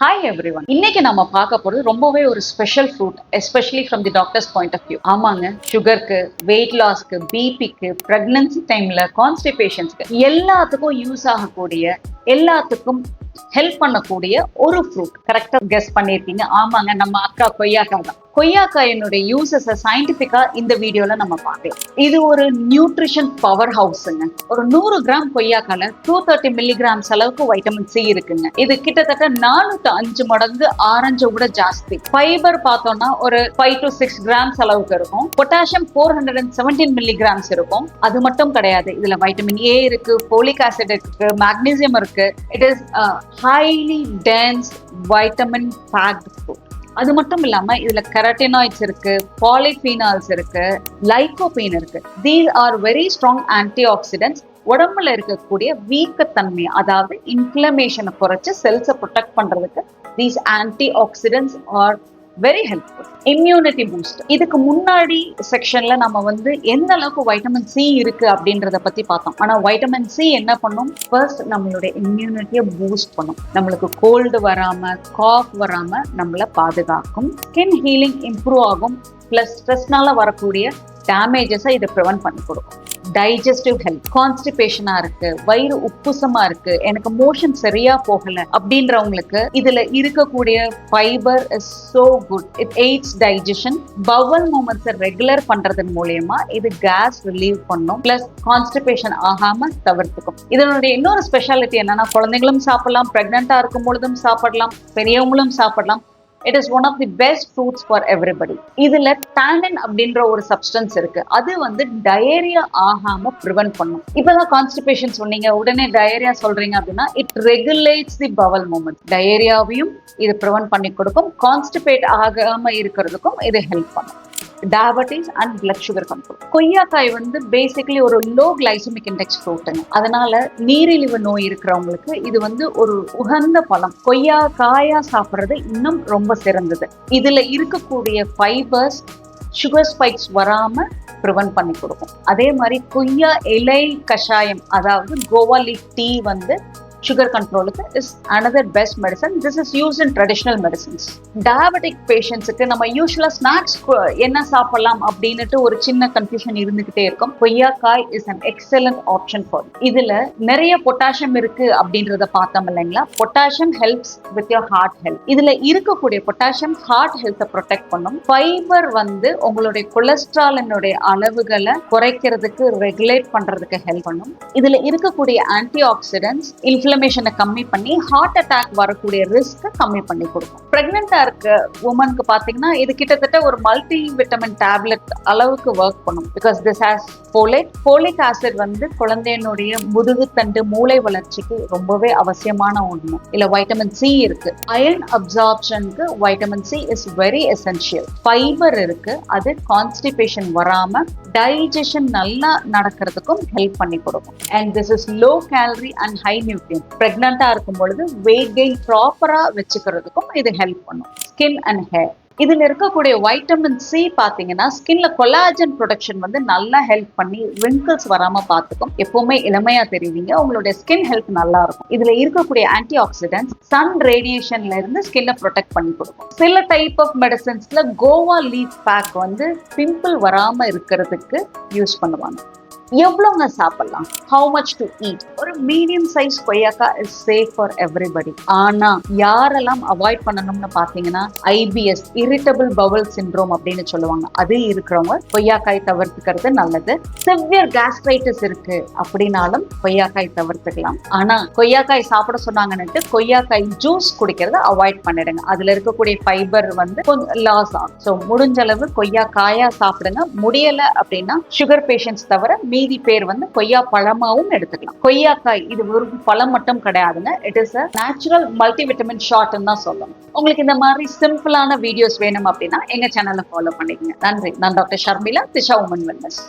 Hi everyone. இன்னைக்கு நம்ம பார்க்க போறது ரொம்பவே ஒரு special fruit, especially from the doctor's point of view. ஆமாங்க, சுகருக்கு, வெயிட் லாஸ்க்கு, பிபிக்கு, பிரெக்னன்சி டைம்ல, கான்ஸ்டிபேஷன்ஸ்க்கு எல்லாத்துக்கும் யூஸ் ஆகக்கூடிய, எல்லாத்துக்கும் ஹெல்ப் பண்ணக்கூடிய ஒரு ஃப்ரூட். கரெக்டா கெஸ் பண்ணிருக்கீங்க. ஆமாங்க, நம்ம அக்கா கொய்யாக்காய் தான். கொய்யாக்காயினுடைய யூசஸ் சயின்டிபிக்கா இந்த வீடியோல நம்ம பார்க்கலாம். இது ஒரு நியூட்ரிஷன் பவர் ஹவுஸ்ங்க. ஒரு 100 கிராம் கொய்யாக்கால 230 மில்லிகிராம்ஸ் அளவுக்கு வைட்டமின் சி இருக்குங்க. இது கிட்டத்தட்ட 4 to 5 மடங்கு ஆரஞ்சை விட ஜாஸ்தி. ஃபைபர் பார்த்தோம்னா ஒரு 5 to 6 கிராம்ஸ் அளவுக்கு இருக்கும். பொட்டாசியம் 417 மில்லிகிராம்ஸ் இருக்கும். அது மட்டும் கிடையாது, இதுல வைட்டமின் ஏ இருக்கு, போலிக் ஆசிட் இருக்கு, மேக்னீசியம் இருக்கு. It is highly dense vitamin packed food. அது மட்டும் இல்லாம இதுல கெரட்டினாய்ட்ஸ் இருக்கு, பாலிஃபீனால்ஸ் இருக்கு, லைகோபீன் இருக்கு. These are very strong anti oxidants. உடம்புல இருக்கக்கூடிய வீக்கத்தன்மை, அதாவது இன்ஃப்ளமேஷனை குறைச்சு செல்ஸை ப்ரொடெக்ட் பண்றதுக்கு these anti oxidants are very helpful. Immunity boost. இதுக்கு முன்னாடி செக்ஷன்ல நம்ம எந்த அளவுக்கு வைட்டமின் சி இருக்கு அப்படின்றத பத்தி பார்த்தோம். ஆனா வைட்டமின் சி என்ன பண்ணும்? ஃபர்ஸ்ட் நம்மளுடைய இம்யூனிட்டியை பூஸ்ட் பண்ணும். நம்மளுக்கு கோல்டு வராம, காஃப் வராம நம்மள பாதுகாக்கும். ஸ்கின் ஹீலிங் இம்ப்ரூவ் ஆகும். பிளஸ் ஸ்ட்ரெஸ்னால வரக்கூடிய டேமேஜஸை இதை ப்ரிவென்ட் பண்ணி கொடுக்கும். Digestive health. கான்ஸ்டிபேஷனா இருக்கு, வயிறு உப்புசமா இருக்கு, எனக்கு மோஷன் சரியா போகல அப்படின்றவங்களுக்கு இதுல இருக்கக்கூடிய fibre is so good. It aids digestion. Bowel மூமெண்ட்ஸை ரெகுலர் பண்றதன் மூலயமா இது கேஸ் ரிலீவ் பண்ணும். பிளஸ் கான்ஸ்டிபேஷன் ஆகாம தவிர்த்துக்கும். இதனுடைய இன்னொரு ஸ்பெஷாலிட்டி என்னன்னா, குழந்தைகளும் சாப்பிடலாம், பிரெக்னெண்டா இருக்கும் பொழுதும் சாப்பிடலாம், பெரியவங்களும் சாப்பிடலாம். It is one of the best fruits for everybody. இதுல tannin அப்படின்ற ஒரு சப்ஸ்டன்ஸ் இருக்கு. அது டயரியா ஆகாம ப்ரிவென்ட் பண்ணும். இப்பதான் கான்ஸ்டிபேஷன் சொன்னீங்க, உடனே டயரியா சொல்றீங்க அப்படின்னா, it regulates the bowel movement. டயரியாவையும் இது ப்ரிவென்ட் பண்ணி கொடுக்கும். கான்ஸ்டிபேட் ஆகாம இருக்கிறதுக்கும் இது ஹெல்ப் பண்ணும். Diabetes and blood sugar control. கொய்யாக்காய் பேசிக்கலி ஒரு லோ கிளைசமிக் இண்டெக்ஸ் ஃப்ரூட்டுங்க. அதனால நீரிழிவு நோய் இருக்கிறவங்களுக்கு இது ஒரு உகந்த பழம். கொய்யாக்காயா சாப்பிட்றது இன்னும் ரொம்ப சிறந்தது. இதுல இருக்கக்கூடிய ஃபைபர்ஸ் சுகர் ஸ்பைக்ஸ் வராம ப்ரிவென்ட் பண்ணி கொடுக்கும். அதே மாதிரி கொய்யா இலை கஷாயம், அதாவது கோவா லீஃப் டீ சுகர் கண்ட்ரோலுக்கு is another best medicine. This is used in traditional medicines. Diabetic பேஷண்ட்ஸுக்கு நம்ம யூஸ்வலா ஸ்நாக்ஸ் என்ன சாப்பிடலாம் அப்படின்னுட்டு ஒரு சின்ன கன்ஃபியூஷன் இருந்துகிட்டே இருக்கும். கொய்யாக்காய் is an excellent option for. இதுல நிறைய பொட்டாசியம் இருக்கு அப்படின்றத பார்த்தோம் இல்லைங்களா. Potassium helps with your heart health. இதுல இருக்கக்கூடிய பொட்டாசியம் ஹார்ட் ஹெல்த்தை ப்ரொடெக்ட் பண்ணும். ஃபைபர் உங்களுடைய கொலஸ்ட்ராலினுடைய அளவுகளை குறைக்கிறதுக்கு, ரெகுலேட் பண்றதுக்கு ஹெல்ப் பண்ணும். இதுல இருக்கக்கூடிய ஆன்டி ஆக்சிடென்ட்ஸ் இன்ஃப்ளமேஷனை கம்மி பண்ணி ஹார்ட் அட்டாக் வரக்கூடிய ரிஸ்க் கம்மி பண்ணி கொடுக்கும். பிரெக்னெண்டா இருக்க உமனுக்கு பாத்தீங்கன்னா இது கிட்டத்தட்ட ஒரு மல்டி விட்டமின் டேப்லெட் அளவுக்கு ஒர்க் பண்ணும். Because this has folic acid குழந்தையினுடைய முதுகுத்தண்டு, மூளை வளர்ச்சிக்கு ரொம்பவே அவசியமான ஒண்ணு. இல்ல வைட்டமின் சி இருக்கு. அயர்ன் அப்சார்ப்ஷனுக்கு vitamin C is very essential. Fibre இருக்கு, அது கான்ஸ்டிபேஷன் வராம டைஜஷன் நல்லா நடக்கிறதுக்கும் ஹெல்ப் பண்ணி கொடுக்கும். And this is low calorie and high nutrient. பிரெக்னெண்டா இருக்கும் பொழுது வெயிட் கெயின் ப்ராப்பரா வச்சுக்கிறதுக்கும் இது ஹெல்ப் பண்ணும். Skin and hair. இதுல இருக்கக்கூடிய வைட்டமின் சி பாத்தீங்கன்னா ஸ்கின்ல கொலாஜன் ப்ரொடக்ஷன் நல்லா ஹெல்ப் பண்ணி ரிங்கிள்ஸ் வராம பாத்துக்கும். எப்பவுமே இளமையா தெரிவிங்க, உங்களுடைய ஸ்கின் ஹெல்த் நல்லா இருக்கும். இதுல இருக்கக்கூடிய ஆன்டி ஆக்சிடென்ட்ஸ் சன் ரேடியேஷன்ல இருந்து ஸ்கின்னை ப்ரொடெக்ட் பண்ணி கொடுக்கும். சில டைப் ஆஃப் மெடிசன்ஸ்ல கோவா லீஃப் பேக் பிம்பிள் வராம இருக்கிறதுக்கு யூஸ் பண்ணுவாங்க. எவ்வளோங்க சாப்பிடலாம்? How much to eat? ஒரு மீடியம் சைஸ் கொய்யாக்காய் இஸ் சேஃப் ஃபார் எவ்ரிபடி. ஆனா யாரெல்லாம் அவாய்ட் பண்ணணும்னு பாத்தீங்கன்னா, ஐபிஎஸ், இரிட்டபிள் பவல் சிண்ட்ரோம் அப்படின்னு சொல்லுவாங்க, அது இருக்கிறவங்க கொய்யாக்காய் தவிர்த்துக்கிறது நல்லது. சிவியர் கேஸ்ட்ரைட்டிஸ் இருக்கு அப்படின்னாலும் கொய்யாக்காய் தவிர்த்துக்கலாம். ஆனா கொய்யாக்காய் சாப்பிட சொன்னாங்கன்னுட்டு கொய்யாக்காய் ஜூஸ் குடிக்கிறத அவாய்ட் பண்ணிடுங்க. அதுல இருக்கக்கூடிய ஃபைபர் கொஞ்சம் லாஸ் ஆகும். ஸோ முடிஞ்ச அளவு கொய்யாக்காயா சாப்பிடுங்க. முடியல அப்படின்னா சுகர் பேஷண்ட்ஸ் தவிர மீதி பேர் கொய்யா பழமாவும் எடுத்துக்கலாம். கொய்யாக்காய் இது ஒரு பழம் மட்டும் கிடையாதுங்க. It is a natural multi vitamin ஷாட்னு தான் சொல்லணும். உங்களுக்கு இந்த மாதிரி சிம்பிளான வீடியோஸ் வேணும் அப்படின்னா எங்க சேனலை ஃபாலோ பண்ணிக்கங்க. நன்றி. நான் doctor Sharmila, Disha women wellness.